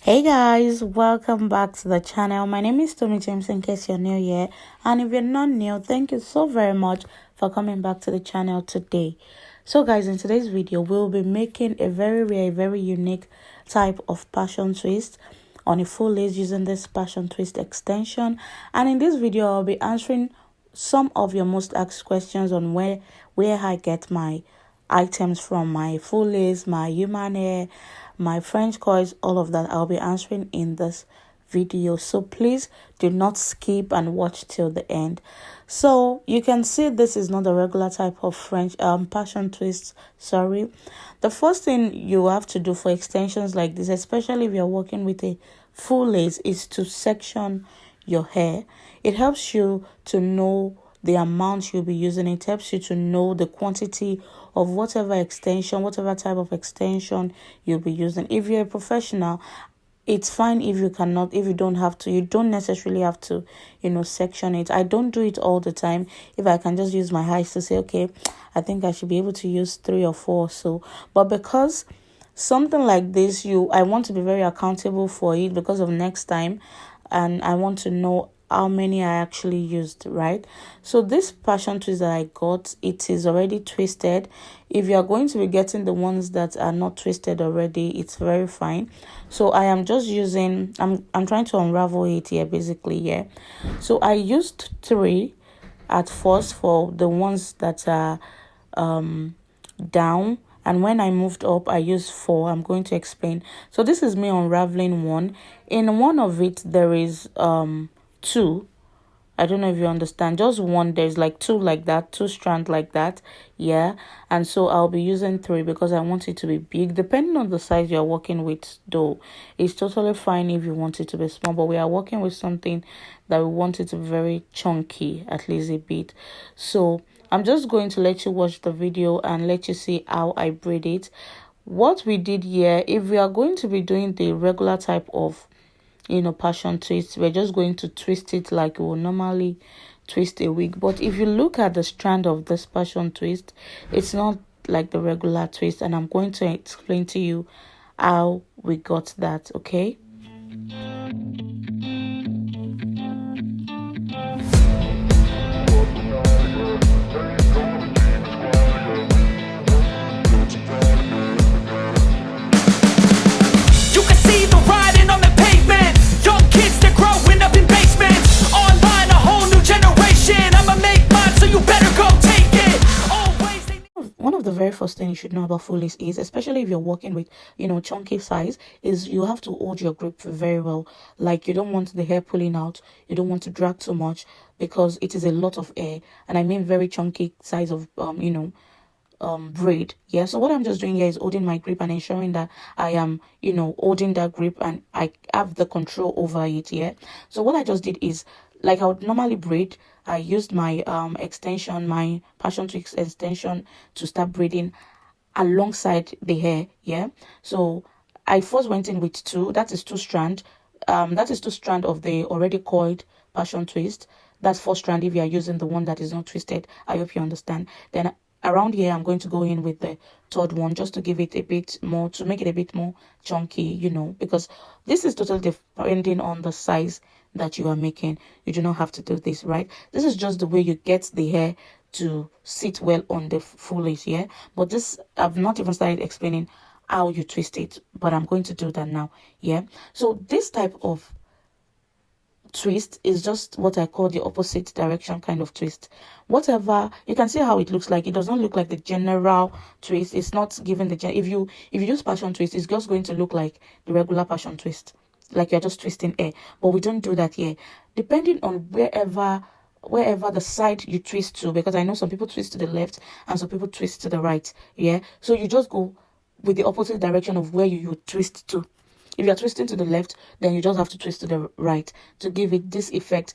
Hey guys, welcome back to the channel. My name is Tommy James in case you're new here, and if you're not new, thank you so very much for coming back to the channel today. So guys, in today's video we'll be making a very rare, very unique type of passion twist on a full lace using this passion twist extension. And in this video I'll be answering some of your most asked questions on where I get my items from, my full lace, my human hair, my French coils, all of that I'll be answering in this video. So please do not skip and watch till the end. So you can see this is not a regular type of French passion twist. Sorry. The first thing you have to do for extensions like this, especially if you're working with a full lace, is to section your hair. It helps you to know the amount you'll be using. It helps you to know the quantity of whatever extension, whatever type of extension you'll be using. If you're a professional, it's fine if you cannot, if you don't have to. You don't necessarily have to, section it. I don't do it all the time. If I can just use my eyes to say, okay, I think I should be able to use 3 or 4 or so. But because something like this, I want to be very accountable for it because of next time, and I want to know how many I actually used, right? So this passion twist that I got, it is already twisted. If you are going to be getting the ones that are not twisted already, it's very fine. So I am just using, I'm trying to unravel it here basically, yeah. So I used 3 at first for the ones that are down, and when I moved up I used 4. I'm going to explain. So this is me unraveling one. In one of it there is 2. I don't know if you understand. Just one. There's like 2 like that, 2 strands like that, yeah. And so I'll be using 3 because I want it to be big. Depending on the size you're working with, though, it's totally fine if you want it to be small, but we are working with something that we want it to be very chunky, at least a bit. So I'm just going to let you watch the video and let you see how I braid it. What we did here, if we are going to be doing the regular type of passion twist, we're just going to twist it like we will normally twist a wig. But if you look at the strand of this passion twist, it's not like the regular twist, and I'm going to explain to you how we got that, okay? The very first thing you should know about full lace is, especially if you're working with chunky size, is you have to hold your grip very well. Like, you don't want the hair pulling out, you don't want to drag too much, because it is a lot of hair, and I mean very chunky size of braid, yeah. So what I'm just doing here is holding my grip and ensuring that I am holding that grip and I have the control over it, yeah. So what I just did is, like I would normally braid, I used my extension, my passion twist extension, to start braiding alongside the hair, yeah. So I first went in with 2. That is 2 strand. That is 2 strand of the already coiled passion twist. That's 4 strand if you are using the one that is not twisted. I hope you understand. Then around here I'm going to go in with the 3rd one, just to give it a bit more, to make it a bit more chunky, because this is totally depending on the size that you are making. You do not have to do this, right? This is just the way you get the hair to sit well on the full lace, yeah. But this, I've not even started explaining how you twist it, but I'm going to do that now, yeah. So this type of twist is just what I call the opposite direction kind of twist. Whatever, you can see how it looks like. It does not look like the general twist. It's not given the if you use passion twist, it's just going to look like the regular passion twist, like you're just twisting hair. But we don't do that here. Depending on wherever the side you twist to, because I know some people twist to the left and some people twist to the right, yeah. So you just go with the opposite direction of where you twist to. If you're twisting to the left, then you just have to twist to the right to give it this effect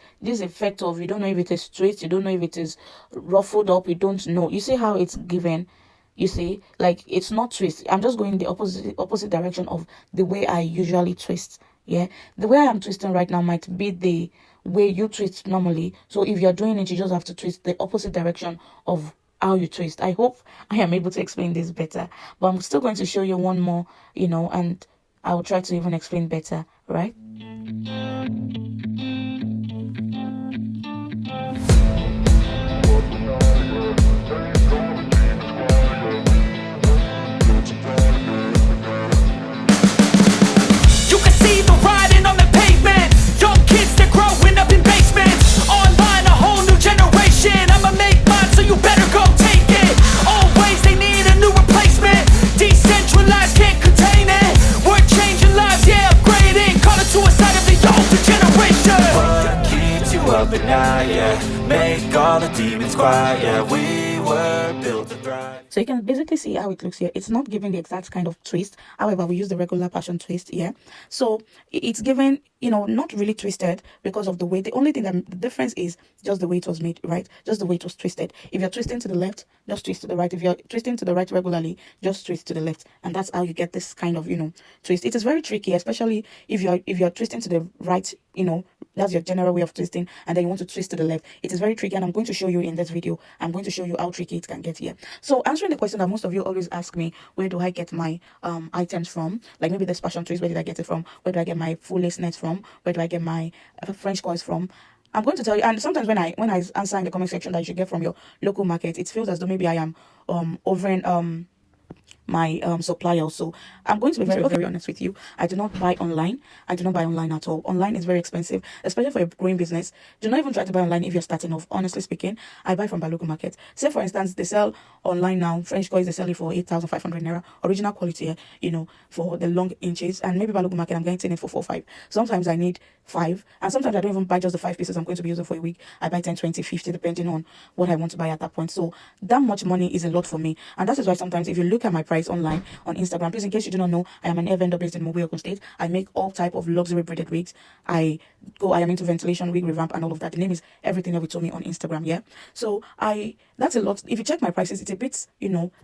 of, you don't know if it is straight, you don't know if it is ruffled up, you don't know. You see how it's given? You see, like, it's not twist. I'm just going the opposite direction of the way I usually twist, yeah. The way I'm twisting right now might be the way you twist normally. So if you're doing it, you just have to twist the opposite direction of how you twist. I hope I am able to explain this better, but I'm still going to show you one more, and I will try to even explain better, right? You can see the writing on the pavement. Young kids, they're growing up in basements. Online, a whole new generation. I'ma make mine, so you better go take it. Always, they need a new replacement. Decentralized, can't contain it. We're changing lives, yeah, upgrading. Call it suicide of the older generation. What keeps you up at night, yeah? Make all the demons quiet, yeah. We were built to thrive. So you can basically see how it looks here. It's not giving the exact kind of twist. However, we use the regular passion twist here. So it's given, not really twisted because of the way. The only thing that the difference is just the way it was made, right? Just the way it was twisted. If you're twisting to the left, just twist to the right. If you're twisting to the right regularly, just twist to the left. And that's how you get this kind of, twist. It is very tricky, especially if you're twisting to the right, that's your general way of twisting, and then you want to twist to the left. It is very tricky, and I'm going to show you in this video. I'm going to show you how tricky it can get here. So answering the question that most of you always ask me, where do I get my items from? Like maybe this passion twist, where did I get it from? Where do I get my full lace net from? Where do I get my French coils from? I'm going to tell you, and sometimes when I answer in the comment section that you should get from your local market, it feels as though maybe I am overing my supplier. So I'm going to be very honest with you. I do not buy online. I do not buy online at all. Online is very expensive, especially for a growing business. Do not even try to buy online if you're starting off. Honestly speaking, I buy from my local market. Say for instance, they sell online now French coils, they sell it for 8,500 naira, original quality, for the long inches, and maybe by local market I'm getting it for 4-5. Sometimes I need 5, and sometimes I don't even buy just the 5 pieces I'm going to be using for a week. I buy 10, 20, 50 depending on what I want to buy at that point. So that much money is a lot for me, and that is why sometimes if you look at my price online on Instagram, please, in case you do not know, I am an hair vendor based in Mobile, Ogun State. I make all type of luxury braided wigs. I am into ventilation, wig revamp, and all of that. The name is Everythinghairwithtomi on Instagram. Yeah, so that's a lot. If you check my prices, it's a bit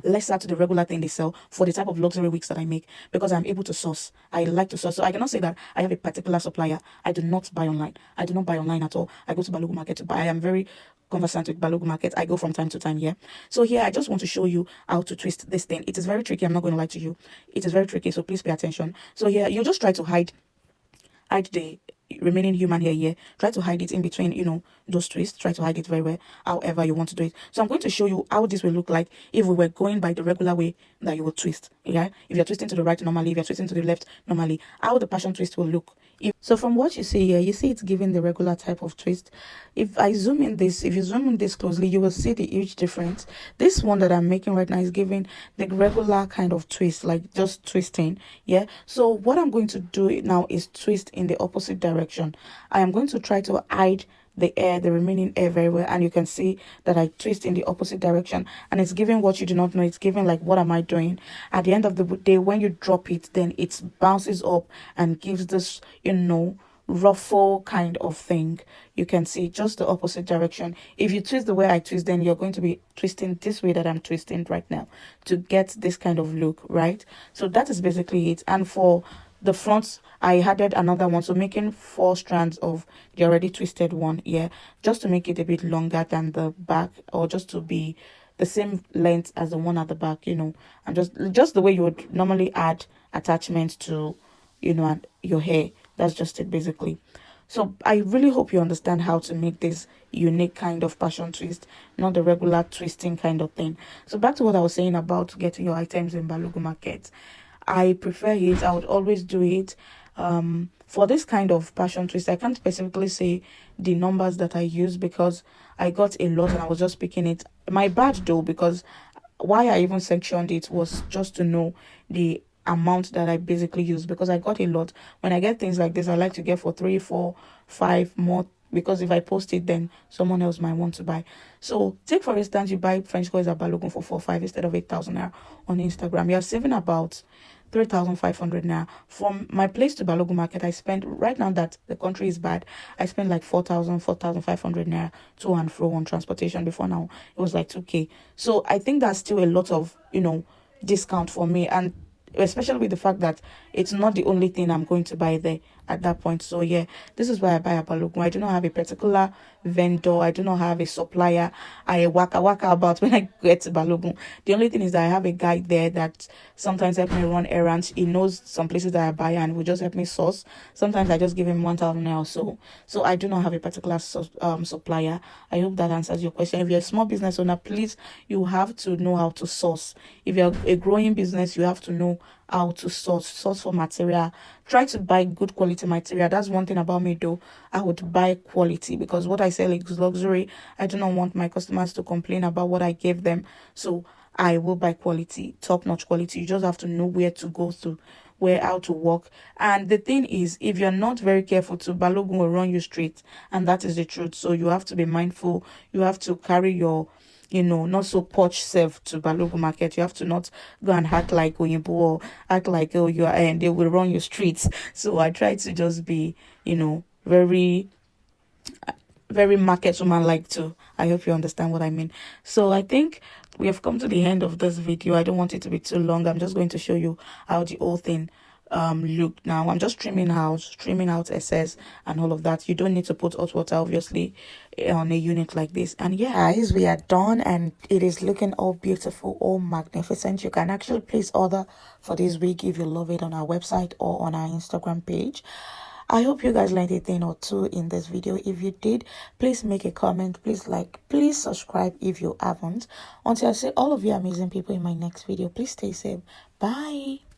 lesser to the regular thing they sell for the type of luxury wigs that I make, because I'm able to source. I like to source, so I cannot say that I have a particular supplier. I do not buy online. I do not buy online at all. I go to Balogun Market to buy. I am very conversant with Balogun Market. I go from time to time here. So here I just want to show you how to twist this thing. It is very tricky. I'm not going to lie to you. It is very tricky, so please pay attention. So here you just try to hide the remaining human hair here. Try to hide it in between those twists. Try to hide it very well, however you want to do it. So I'm going to show you how this will look like if we were going by the regular way that you would twist. Yeah, if you're twisting to the right normally, if you're twisting to the left normally, how the passion twist will look. So from what you see here, you see it's giving the regular type of twist. If you zoom in this closely, you will see the huge difference. This one that I'm making right now is giving the regular kind of twist, like just twisting. Yeah, so what I'm going to do now is twist in the opposite direction. I am going to try to hide the remaining air very well, and you can see that I twist in the opposite direction, and it's giving what you do not know. It's giving like, what am I doing? At the end of the day, when you drop it, then it bounces up and gives this ruffle kind of thing. You can see just the opposite direction. If you twist the way I twist, then you're going to be twisting this way that I'm twisting right now to get this kind of look, right? So that is basically it. And for the front, I added another one, so making 4 strands of the already twisted one here, just to make it a bit longer than the back, or just to be the same length as the one at the back, and just the way you would normally add attachments to and your hair. That's just it basically. So I really hope you understand how to make this unique kind of passion twist, not the regular twisting kind of thing. So back to what I was saying about getting your items in Balogun Market. I prefer it. I would always do it. For this kind of passion twist, I can't specifically say the numbers that I use because I got a lot and I was just picking it. My bad though, because why I even sectioned it was just to know the amount that I basically use, because I got a lot. When I get things like this, I like to get for 3, 4, 5 more, because if I post it, then someone else might want to buy. So take for instance, you buy French coils at Balogun for 4-5 instead of 8,000 naira on Instagram. You're saving about 3,500 naira. From my place to Balogun Market, I spent, right now that the country is bad, I spent like 4,500 naira to and fro on transportation. Before now, it was like 2K. So I think that's still a lot of discount for me, and especially with the fact that it's not the only thing I'm going to buy there. at that point. So yeah, this is why I buy a Balogun. I do not have a particular vendor. I do not have a supplier. I waka about when I get to Balogun. The only thing is that I have a guy there that sometimes help me run errands. He knows some places that I buy and will just help me source. Sometimes I just give him 1,000 naira or so. So I do not have a particular supplier. I hope that answers your question. If you're a small business owner, please, you have to know how to source. If you're a growing business, you have to know how to source for material. Try to buy good quality material. That's one thing about me though. I would buy quality, because what I sell is luxury. I do not want my customers to complain about what I gave them. So I will buy quality, top-notch quality. You just have to know where to go to, where how to walk. And the thing is, if you're not very careful, to Balogun will run you straight, and that is the truth. So you have to be mindful. You have to carry your, not so posh self to Balogun market. You have to not go and act like Oyinbo, or act like, oh, you are, and they will run your streets. So I try to just be, very market woman like too. I hope you understand what I mean. So I think we have come to the end of this video. I don't want it to be too long. I'm just going to show you how the whole thing look now. I'm just trimming out excess and all of that. You don't need to put hot water obviously on a unit like this. And yeah, guys, we are done and it is looking all beautiful, all magnificent. You can actually place order for this wig if you love it on our website or on our Instagram page. I hope you guys learned a thing or two in this video. If you did, please make a comment, please like, please subscribe if you haven't. Until I see all of you amazing people in my next video, please stay safe. Bye.